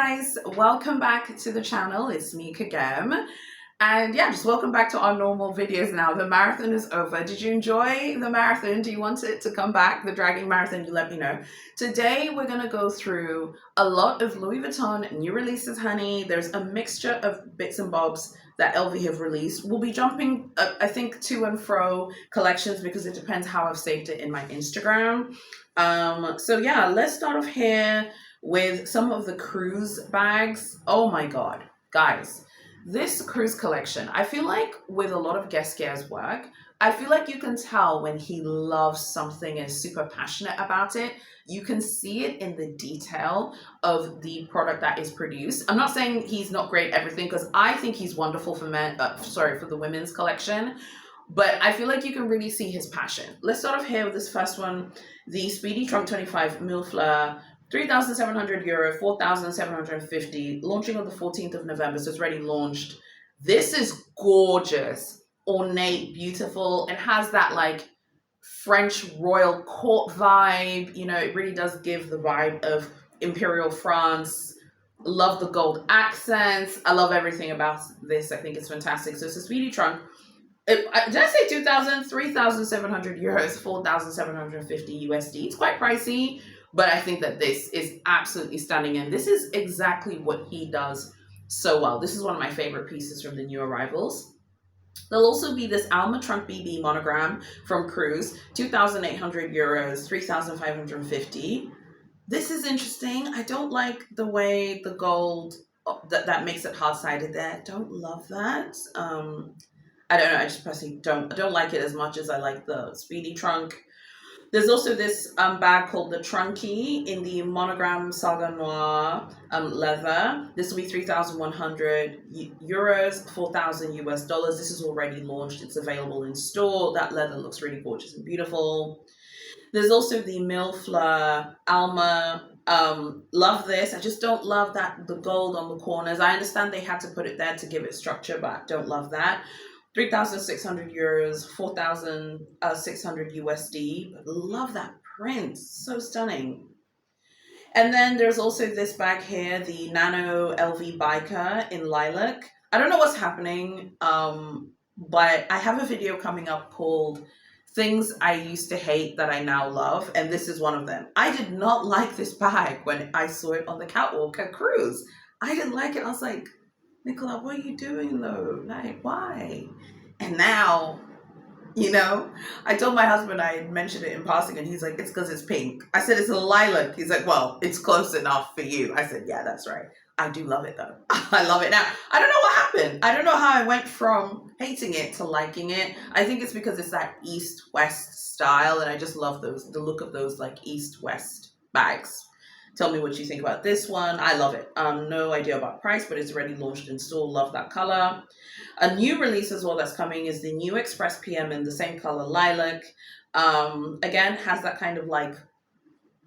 guys, welcome back to the channel. It's me Kagem, and yeah, just welcome back to our normal videos now. The marathon is over. Did you enjoy the marathon? Do you want it to come back, the dragging marathon? You let me know. Today we're gonna go through a lot of Louis Vuitton new releases, honey. There's a mixture of bits and bobs that LV have released. We'll be jumping I think to and fro collections because it depends how I've saved it in my Instagram. So yeah, let's start off here with some of the cruise bags. Oh my god, guys, this cruise collection, I feel like with a lot of Guesquier's work, I feel like you can tell when he loves something and is super passionate about it. You can see it in the detail of the product that is produced. I'm not saying he's not great at everything, because I think he's wonderful for for the women's collection, but I feel like you can really see his passion. Let's start off here with this first one, the Speedy Trunk 25 Millefleurs, 3,700 euro, 4,750, launching on the 14th of November, so it's already launched. This is gorgeous, ornate, beautiful, and has that like French royal court vibe. You know, it really does give the vibe of Imperial France. Love the gold accents. I love everything about this. I think it's fantastic. So it's a Speedy Trunk. Did I say 2,000? 3,700 euros, 4,750 USD. It's quite pricey, but I think that this is absolutely stunning, and this is exactly what he does so well. This is one of my favorite pieces from the new arrivals. There'll also be this Alma Trunk BB monogram from Cruise, 2,800 euros, 3,550. This is interesting. I don't like the way the gold, that makes it hard-sided there. Don't love that. I don't know, I just personally don't like it as much as I like the Speedy Trunk. There's also this bag called the Trunkie in the Monogram Saga Noir leather. This will be 3,100 euros, 4,000 US dollars. This is already launched. It's available in store. That leather looks really gorgeous and beautiful. There's also the Millefleurs Alma. Love this. I just don't love the gold on the corners. I understand they had to put it there to give it structure, but I don't love that. 3,600 euros, 4,600 USD. Love that print, so stunning. And then there's also this bag here, the Nano LV Biker in lilac. I don't know what's happening, but I have a video coming up called Things I Used to Hate That I Now Love, and this is one of them. I did not like this bag when I saw it on the catwalk at Cruise. I didn't like it. I was like, Nicola, what are you doing though? Like, why? And now, you know, I told my husband I had mentioned it in passing, and he's like, it's because it's pink. I said, it's a lilac. He's like, well, it's close enough for you. I said, yeah, that's right. I do love it though. I love it now. I don't know what happened. I don't know how I went from hating it to liking it. I think it's because it's that East-West style, and I just love the look of those like East-West bags. Tell me what you think about this one. I love it. No idea about price, but it's already launched in store. Love that color. A new release as well that's coming is the new Express PM in the same color, lilac. Again, has that kind of like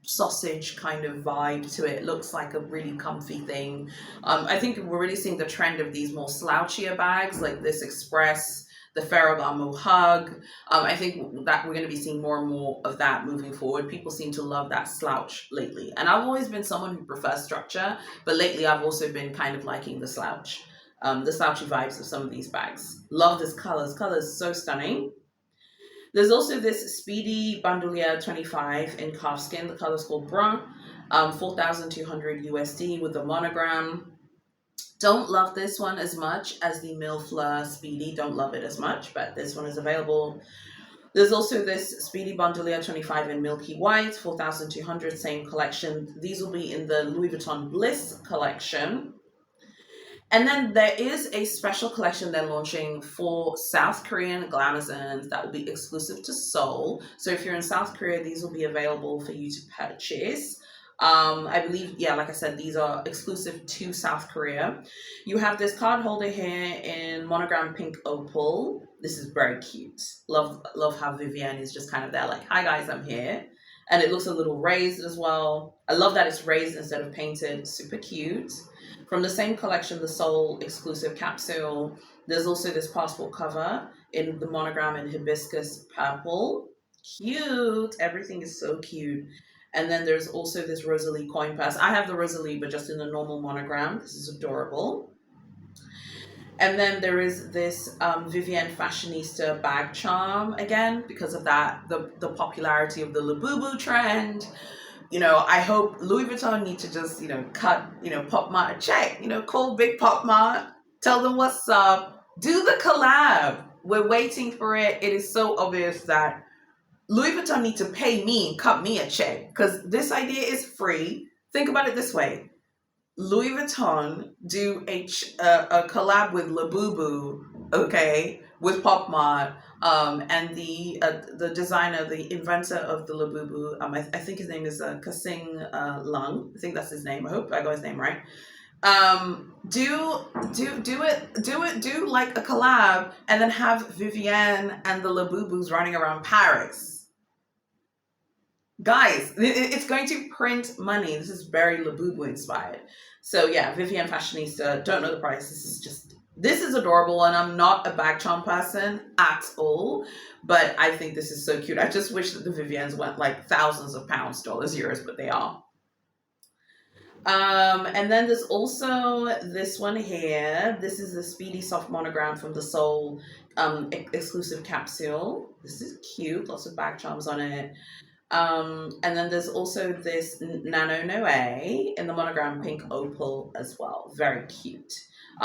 sausage kind of vibe to it. Looks like a really comfy thing. I think we're really seeing the trend of these more slouchier bags like this Express, the Ferragamo Hug. I think that we're going to be seeing more and more of that moving forward. People seem to love that slouch lately. And I've always been someone who prefers structure, but lately I've also been kind of liking the slouch. The slouchy vibes of some of these bags. Love this color. This color is so stunning. There's also this Speedy Bandolier 25 in calfskin. The color is called Brun. 4,200 USD with the monogram. Don't love this one as much as the Millefleurs Speedy. Don't love it as much, but this one is available. There's also this Speedy Bandolier 25 in Milky White, 4,200, same collection. These will be in the Louis Vuitton Bliss collection. And then there is a special collection they're launching for South Korean glamazons that will be exclusive to Seoul. So if you're in South Korea, these will be available for you to purchase. I believe, yeah, like I said, these are exclusive to South Korea. You have this card holder here in Monogram Pink Opal. This is very cute. Love how Vivienne is just kind of there like, hi guys, I'm here. And it looks a little raised as well. I love that it's raised instead of painted. Super cute. From the same collection, the Seoul Exclusive capsule, there's also this passport cover in the monogram in hibiscus purple. Cute. Everything is so cute. And then there's also this Rosalie coin purse. I have the Rosalie, but just in the normal monogram. This is adorable. And then there is this Vivienne Fashionista Bag Charm, again, because of that, the popularity of the Labubu trend. You know, I hope Louis Vuitton need to just, cut, Pop Mart a check, call Big Pop Mart, tell them what's up, do the collab. We're waiting for it. It is so obvious that Louis Vuitton need to pay me and cut me a check, because this idea is free. Think about it this way. Louis Vuitton do a collab with Labubu, okay, with Pop Mart, and the designer, the inventor of the Labubu, I think his name is Kasing Lung. I think that's his name. I hope I got his name right. Do like a collab, and then have Vivienne and the Labubus running around Paris. Guys, it's going to print money. This is very Labubu inspired. So yeah, Vivienne Fashionista, don't know the price. This is adorable, and I'm not a bag charm person at all, but I think this is so cute. I just wish that the Viviennes went like thousands of pounds, dollars, euros, but they are. And then there's also this one here. This is the Speedy Soft monogram from the Seoul exclusive capsule. This is cute, lots of bag charms on it. And then there's also this Nano LV in the monogram pink opal as well. Very cute.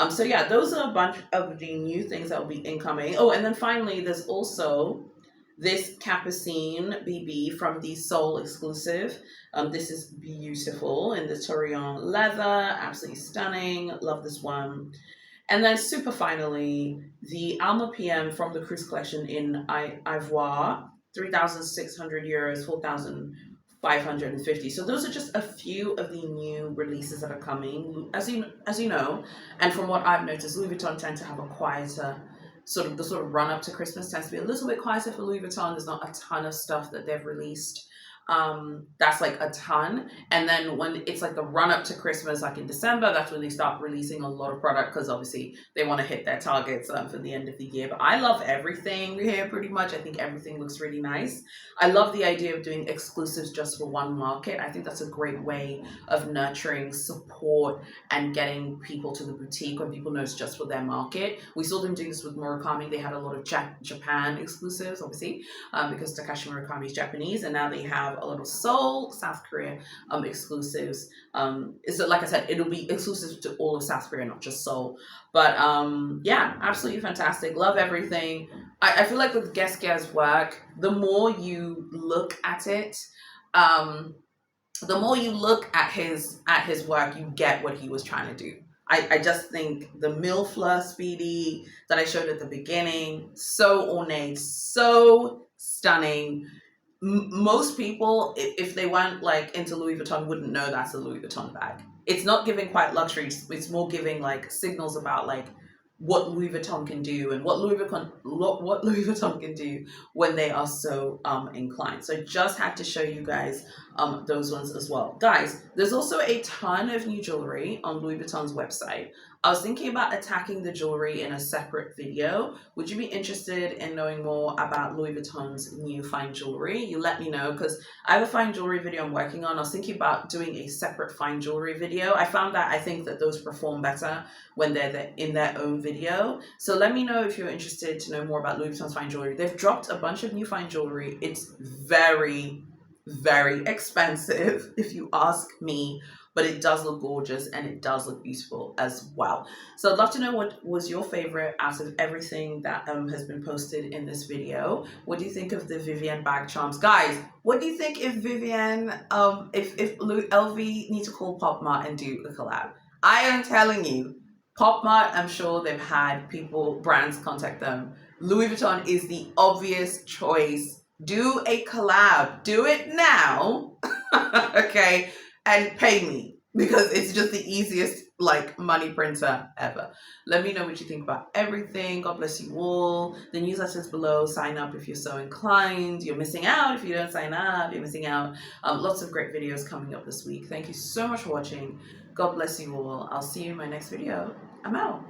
So yeah, those are a bunch of the new things that will be incoming. Oh, and then finally, there's also this Capucine BB from the Seoul Exclusive. This is beautiful in the Torion leather, absolutely stunning. Love this one. And then super finally, the Alma PM from the Cruise collection in Ivoire, 3,600 euros, 4,550. So those are just a few of the new releases that are coming. As you know, and from what I've noticed, Louis Vuitton tend to have a quieter the sort of run up to Christmas tends to be a little bit quieter for Louis Vuitton. There's not a ton of stuff that they've released. That's like a ton. And then when it's like the run up to Christmas, like in December, that's when they start releasing a lot of product, because obviously they want to hit their targets for the end of the year. But I love everything here pretty much. I think everything looks really nice. I love the idea of doing exclusives just for one market. I think that's a great way of nurturing support and getting people to the boutique when people know it's just for their market. We saw them doing this with Murakami. They had a lot of Japan exclusives, obviously, because Takashi Murakami is Japanese, and now they have a little Seoul, South Korea exclusives. So like I said, it'll be exclusive to all of South Korea, not just Seoul. But yeah, absolutely fantastic. Love everything. I feel like with Guesquia's work, the more you look at it, the more you look at his work, you get what he was trying to do. I just think the Millefleurs Speedy that I showed at the beginning, so ornate, so stunning. Most people, if they weren't like into Louis Vuitton, wouldn't know that's a Louis Vuitton bag. It's not giving quite luxury. It's more giving like signals about like what Louis Vuitton can do, and what Louis Vuitton can do when they are so inclined. So I just had to show you guys those ones as well. Guys, there's also a ton of new jewelry on Louis Vuitton's website. I was thinking about attacking the jewelry in a separate video. Would you be interested in knowing more about Louis Vuitton's new fine jewelry? You let me know, because I have a fine jewelry video I'm working on. I was thinking about doing a separate fine jewelry video. I found that I think that those perform better when they're in their own video. So let me know if you're interested to know more about Louis Vuitton's fine jewelry. They've dropped a bunch of new fine jewelry. It's very, very expensive, if you ask me, but it does look gorgeous and it does look beautiful as well. So I'd love to know what was your favorite out of everything that has been posted in this video. What do you think of the Vivienne Bag Charms? Guys, what do you think if Vivienne, if LV need to call Pop Mart and do a collab? I am telling you, Pop Mart, I'm sure they've had brands contact them. Louis Vuitton is the obvious choice. Do a collab. Do it now. Okay? And pay me, because it's just the easiest like money printer ever. Let me know what you think about everything. God bless you all. The newsletter's below. Sign up if you're so inclined. You're missing out if you don't sign up. You're missing out. Lots of great videos coming up this week. Thank you so much for watching. God bless you all. I'll see you in my next video. I'm out.